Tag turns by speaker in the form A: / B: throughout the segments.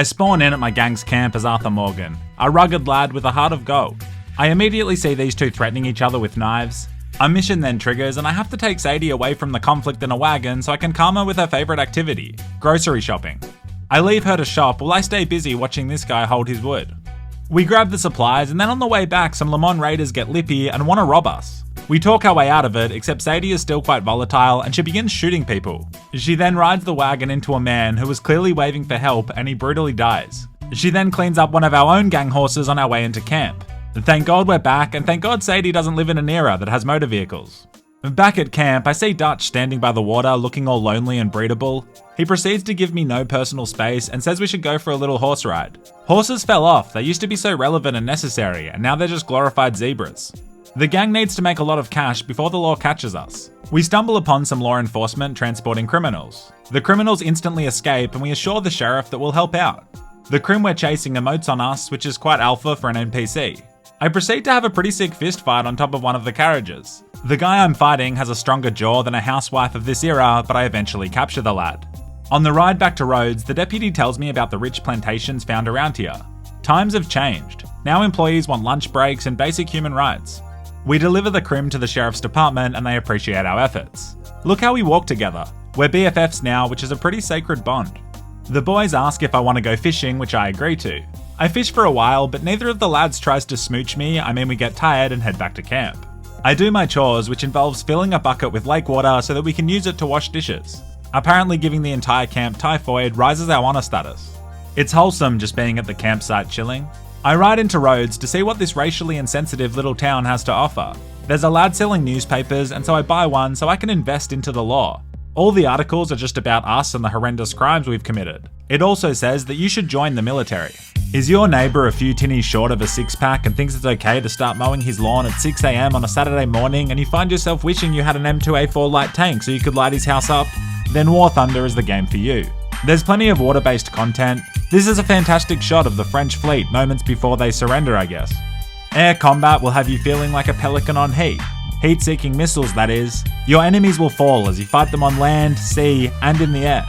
A: I spawn in at my gang's camp as Arthur Morgan, a rugged lad with a heart of gold. I immediately see these two threatening each other with knives. A mission then triggers and I have to take Sadie away from the conflict in a wagon so I can calm her with her favourite activity, grocery shopping. I leave her to shop while I stay busy watching this guy hold his wood. We grab the supplies and then on the way back some Le Mans raiders get lippy and want to rob us. We talk our way out of it, except Sadie is still quite volatile and she begins shooting people. She then rides the wagon into a man who was clearly waving for help and he brutally dies. She then cleans up one of our own gang horses on our way into camp. Thank God we're back, and thank God Sadie doesn't live in an era that has motor vehicles. Back at camp, I see Dutch standing by the water looking all lonely and breedable. He proceeds to give me no personal space and says we should go for a little horse ride. Horses fell off, they used to be so relevant and necessary, and now they're just glorified zebras. The gang needs to make a lot of cash before the law catches us. We stumble upon some law enforcement transporting criminals. The criminals instantly escape and we assure the sheriff that we'll help out. The crim we're chasing emotes on us, which is quite alpha for an NPC. I proceed to have a pretty sick fist fight on top of one of the carriages. The guy I'm fighting has a stronger jaw than a housewife of this era, but I eventually capture the lad. On the ride back to Rhodes, the deputy tells me about the rich plantations found around here. Times have changed. Now employees want lunch breaks and basic human rights. We deliver the crim to the sheriff's department and they appreciate our efforts. Look how we walk together. We're BFFs now, which is a pretty sacred bond. The boys ask if I want to go fishing, which I agree to. I fish for a while, but neither of the lads tries to smooch me. We get tired and head back to camp. I do my chores, which involves filling a bucket with lake water so that we can use it to wash dishes. Apparently giving the entire camp typhoid rises our honour status. It's wholesome just being at the campsite chilling. I ride into Rhodes to see what this racially insensitive little town has to offer. There's a lad selling newspapers, and so I buy one so I can invest into the law. All the articles are just about us and the horrendous crimes we've committed. It also says that you should join the military. Is your neighbour a few tinnies short of a six-pack and thinks it's okay to start mowing his lawn at 6 AM on a Saturday morning and you find yourself wishing you had an M2A4 light tank so you could light his house up? Then War Thunder is the game for you. There's plenty of water-based content. This is a fantastic shot of the French fleet moments before they surrender, I guess. Air combat will have you feeling like a Pelican on heat. Heat-seeking missiles, that is. Your enemies will fall as you fight them on land, sea, and in the air.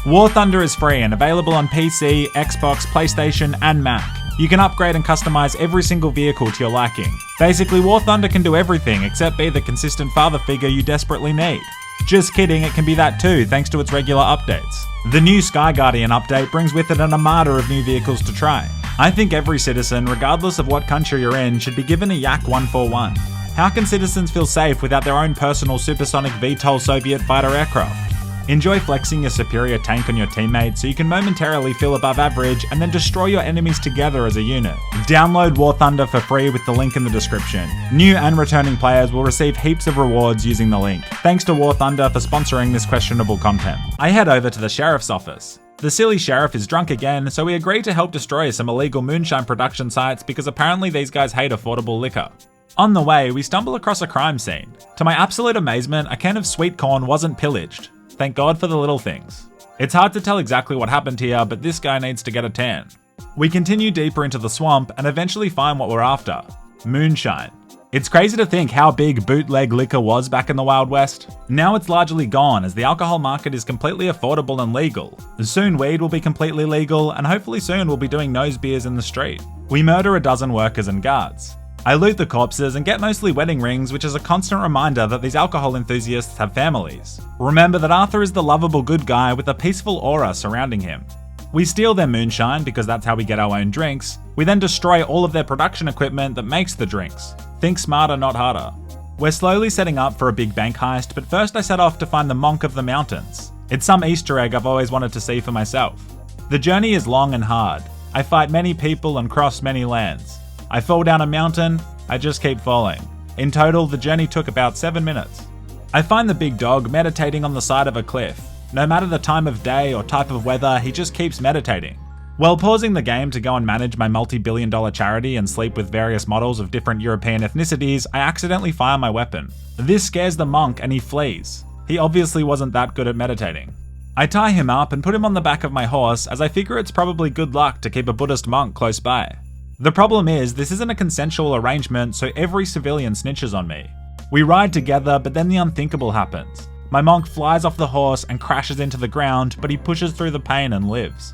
A: War Thunder is free and available on PC, Xbox, PlayStation, and Mac. You can upgrade and customize every single vehicle to your liking. Basically, War Thunder can do everything except be the consistent father figure you desperately need. Just kidding, it can be that too, thanks to its regular updates. The new Sky Guardian update brings with it an armada of new vehicles to try. I think every citizen, regardless of what country you're in, should be given a Yak 141. How can citizens feel safe without their own personal supersonic VTOL Soviet fighter aircraft? Enjoy flexing your superior tank on your teammates so you can momentarily feel above average and then destroy your enemies together as a unit. Download War Thunder for free with the link in the description. New and returning players will receive heaps of rewards using the link. Thanks to War Thunder for sponsoring this questionable content. I head over to the sheriff's office. The silly sheriff is drunk again, so we agree to help destroy some illegal moonshine production sites because apparently these guys hate affordable liquor. On the way, we stumble across a crime scene. To my absolute amazement, a can of sweet corn wasn't pillaged. Thank God for the little things. It's hard to tell exactly what happened here, but this guy needs to get a tan. We continue deeper into the swamp and eventually find what we're after: moonshine. It's crazy to think how big bootleg liquor was back in the Wild West. Now it's largely gone as the alcohol market is completely affordable and legal. Soon weed will be completely legal, and hopefully soon we'll be doing nose beers in the street. We murder a dozen workers and guards. I loot the corpses and get mostly wedding rings, which is a constant reminder that these alcohol enthusiasts have families. Remember that Arthur is the lovable good guy with a peaceful aura surrounding him. We steal their moonshine because that's how we get our own drinks. We then destroy all of their production equipment that makes the drinks. Think smarter, not harder. We're slowly setting up for a big bank heist, but first I set off to find the Monk of the Mountains. It's some Easter egg I've always wanted to see for myself. The journey is long and hard. I fight many people and cross many lands. I fall down a mountain, I just keep falling. In total, the journey took about 7 minutes. I find the big dog meditating on the side of a cliff. No matter the time of day or type of weather, he just keeps meditating. While pausing the game to go and manage my multi-billion-dollar charity and sleep with various models of different European ethnicities, I accidentally fire my weapon. This scares the monk and he flees. He obviously wasn't that good at meditating. I tie him up and put him on the back of my horse as I figure it's probably good luck to keep a Buddhist monk close by. The problem is, this isn't a consensual arrangement, so every civilian snitches on me. We ride together, but then the unthinkable happens. My monk flies off the horse and crashes into the ground, but he pushes through the pain and lives.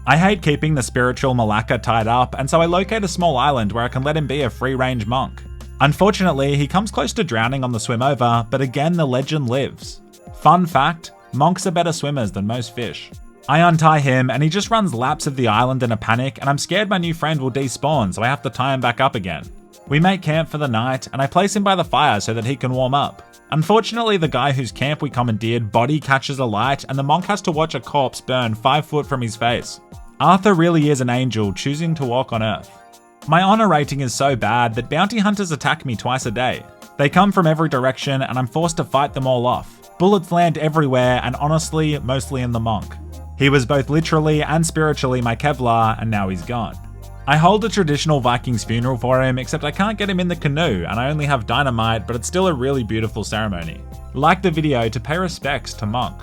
A: I hate keeping the spiritual Malacca tied up, and so I locate a small island where I can let him be a free-range monk. Unfortunately, he comes close to drowning on the swim over, but again the legend lives. Fun fact, monks are better swimmers than most fish. I untie him and he just runs laps of the island in a panic, and I'm scared my new friend will despawn, so I have to tie him back up again. We make camp for the night and I place him by the fire so that he can warm up. Unfortunately, the guy whose camp we commandeered body catches alight and the monk has to watch a corpse burn 5 foot from his face. Arthur really is an angel choosing to walk on Earth. My honor rating is so bad that bounty hunters attack me twice a day. They come from every direction and I'm forced to fight them all off. Bullets land everywhere and honestly, mostly in the monk. He was both literally and spiritually my Kevlar and now he's gone. I hold a traditional Vikings funeral for him, except I can't get him in the canoe and I only have dynamite, but it's still a really beautiful ceremony. Like the video to pay respects to Monk.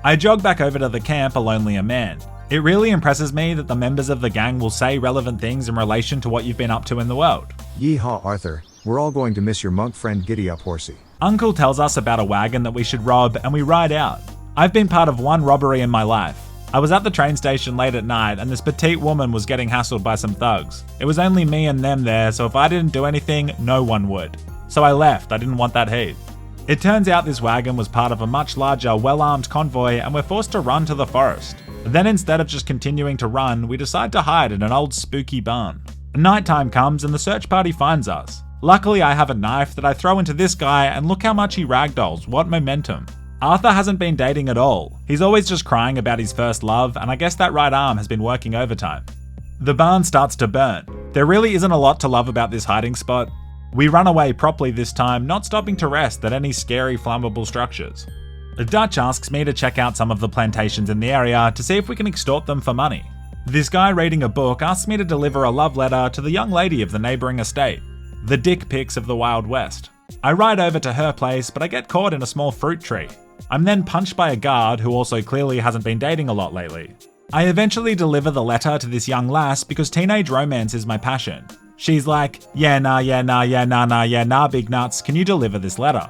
A: I jog back over to the camp a lonelier man. It really impresses me that the members of the gang will say relevant things in relation to what you've been up to in the world.
B: Yeehaw, Arthur. We're all going to miss your monk friend. Giddy up, horsey.
A: Uncle tells us about a wagon that we should rob and we ride out. I've been part of one robbery in my life. I was at the train station late at night and this petite woman was getting hassled by some thugs. It was only me and them there, so if I didn't do anything, no one would. So I left, I didn't want that heat. It turns out this wagon was part of a much larger, well-armed convoy and we're forced to run to the forest. Then instead of just continuing to run, we decide to hide in an old spooky barn. Nighttime comes and the search party finds us. Luckily I have a knife that I throw into this guy and look how much he ragdolls, what momentum. Arthur hasn't been dating at all. He's always just crying about his first love, and I guess that right arm has been working overtime. The barn starts to burn. There really isn't a lot to love about this hiding spot. We run away properly this time, not stopping to rest at any scary flammable structures. Dutch asks me to check out some of the plantations in the area to see if we can extort them for money. This guy reading a book asks me to deliver a love letter to the young lady of the neighbouring estate. The dick pics of the Wild West. I ride over to her place, but I get caught in a small fruit tree. I'm then punched by a guard who also clearly hasn't been dating a lot lately. I eventually deliver the letter to this young lass because teenage romance is my passion. She's like, yeah nah, big nuts, can you deliver this letter?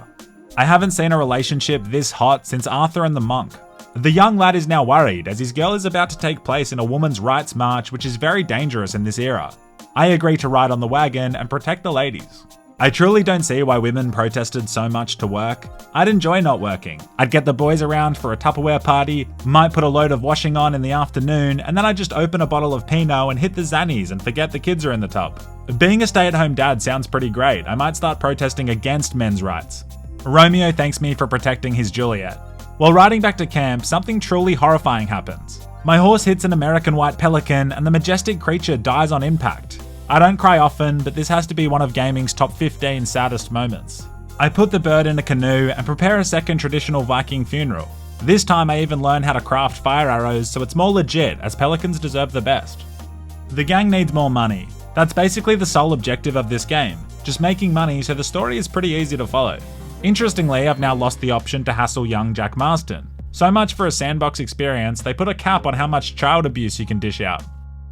A: I haven't seen a relationship this hot since Arthur and the monk. The young lad is now worried as his girl is about to take place in a woman's rights march, which is very dangerous in this era. I agree to ride on the wagon and protect the ladies. I truly don't see why women protested so much to work. I'd enjoy not working. I'd get the boys around for a Tupperware party, might put a load of washing on in the afternoon, and then I'd just open a bottle of Pinot and hit the Zannies and forget the kids are in the tub. Being a stay-at-home dad sounds pretty great. I might start protesting against men's rights. Romeo thanks me for protecting his Juliet. While riding back to camp, something truly horrifying happens. My horse hits an American white pelican and the majestic creature dies on impact. I don't cry often, but this has to be one of gaming's top 15 saddest moments. I put the bird in a canoe and prepare a second traditional Viking funeral. This time I even learn how to craft fire arrows, so it's more legit, as pelicans deserve the best. The gang needs more money. That's basically the sole objective of this game, just making money, so the story is pretty easy to follow. Interestingly, I've now lost the option to hassle young Jack Marston. So much for a sandbox experience, they put a cap on how much child abuse you can dish out.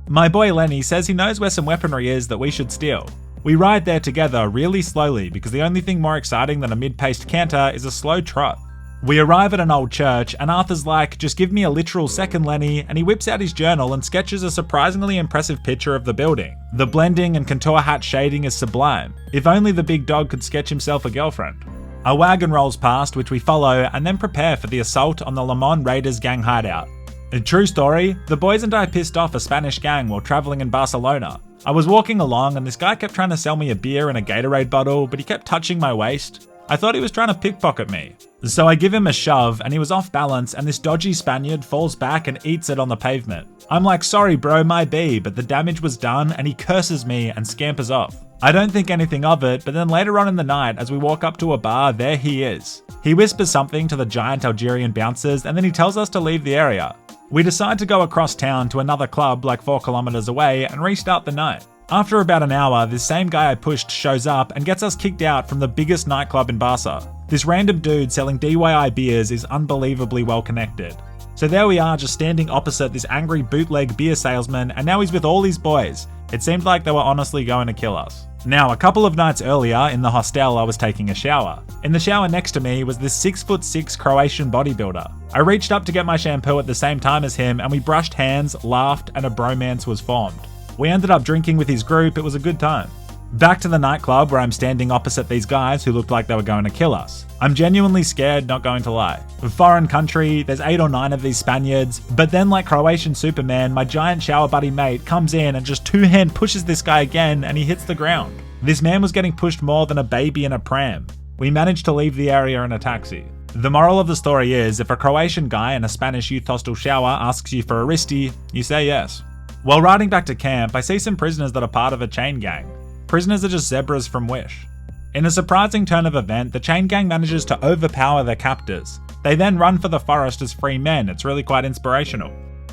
A: My boy Lenny says he knows where some weaponry is that we should steal. We ride there together really slowly because the only thing more exciting than a mid-paced canter is a slow trot. We arrive at an old church and Arthur's like, just give me a literal second, Lenny, and he whips out his journal and sketches a surprisingly impressive picture of the building. The blending and contour hat shading is sublime. If only the big dog could sketch himself a girlfriend. A wagon rolls past which we follow and then prepare for the assault on the Le Mans Raiders gang hideout. A true story, the boys and I pissed off a Spanish gang while traveling in Barcelona. I was walking along and this guy kept trying to sell me a beer in a Gatorade bottle, but he kept touching my waist. I thought he was trying to pickpocket me. So I give him a shove and he was off balance and this dodgy Spaniard falls back and eats it on the pavement. I'm like, sorry bro, my B, but the damage was done and he curses me and scampers off. I don't think anything of it, but then later on in the night, as we walk up to a bar, there he is. He whispers something to the giant Algerian bouncers and then he tells us to leave the area. We decide to go across town to another club like 4 kilometers away and restart the night. After about an hour, this same guy I pushed shows up and gets us kicked out from the biggest nightclub in Barca. This random dude selling DIY beers is unbelievably well connected. So there we are, just standing opposite this angry bootleg beer salesman, and now he's with all his boys. It seemed like they were honestly going to kill us. Now, a couple of nights earlier in the hostel, I was taking a shower. In the shower next to me was this 6'6" Croatian bodybuilder. I reached up to get my shampoo at the same time as him, and we brushed hands, laughed, and a bromance was formed. We ended up drinking with his group. It was a good time. Back to the nightclub where I'm standing opposite these guys who looked like they were going to kill us. I'm genuinely scared, not going to lie. Foreign country, there's 8 or 9 of these Spaniards, but then like Croatian Superman, my giant shower buddy mate comes in and just two-hand pushes this guy again and he hits the ground. This man was getting pushed more than a baby in a pram. We managed to leave the area in a taxi. The moral of the story is, if a Croatian guy in a Spanish youth hostel shower asks you for a wristy, you say yes. While riding back to camp, I see some prisoners that are part of a chain gang. Prisoners are just zebras from Wish. In a surprising turn of event, the chain gang manages to overpower their captors. They then run for the forest as free men. It's really quite inspirational.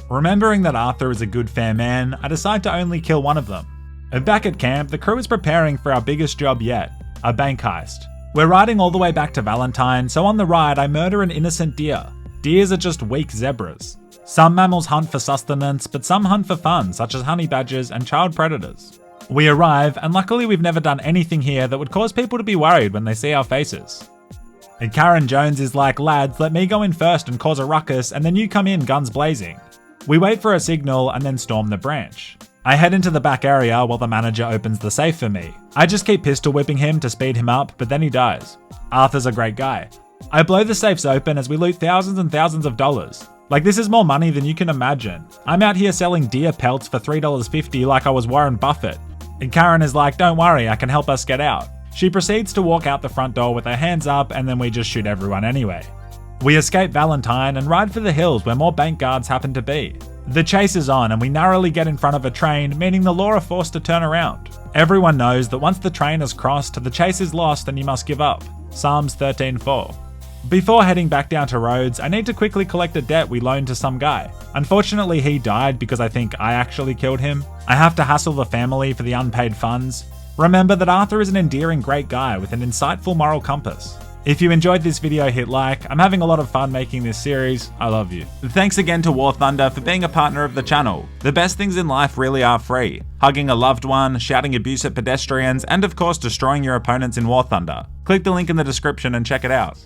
A: Remembering that Arthur is a good fair man, I decide to only kill one of them. Back at camp, the crew is preparing for our biggest job yet, a bank heist. We're riding all the way back to Valentine, so on the ride I murder an innocent deer. Deers are just weak zebras. Some mammals hunt for sustenance, but some hunt for fun, such as honey badgers and child predators. We arrive, and luckily we've never done anything here that would cause people to be worried when they see our faces. And Karen Jones is like, lads, let me go in first and cause a ruckus, and then you come in guns blazing. We wait for a signal and then storm the branch. I head into the back area while the manager opens the safe for me. I just keep pistol whipping him to speed him up, but then he dies. Arthur's a great guy. I blow the safes open as we loot thousands and thousands of dollars. Like, this is more money than you can imagine. I'm out here selling deer pelts for $3.50 like I was Warren Buffett. And Karen is like, don't worry, I can help us get out. She proceeds to walk out the front door with her hands up, and then we just shoot everyone anyway. We escape Valentine and ride for the hills where more bank guards happen to be. The chase is on and we narrowly get in front of a train, meaning the law are forced to turn around. Everyone knows that once the train is crossed, the chase is lost and you must give up. Psalms 13:4. Before heading back down to Rhodes, I need to quickly collect a debt we loaned to some guy. Unfortunately, he died because I think I actually killed him. I have to hassle the family for the unpaid funds. Remember that Arthur is an endearing great guy with an insightful moral compass. If you enjoyed this video, hit like. I'm having a lot of fun making this series. I love you. Thanks again to War Thunder for being a partner of the channel. The best things in life really are free. Hugging a loved one, shouting abuse at pedestrians, and of course destroying your opponents in War Thunder. Click the link in the description and check it out.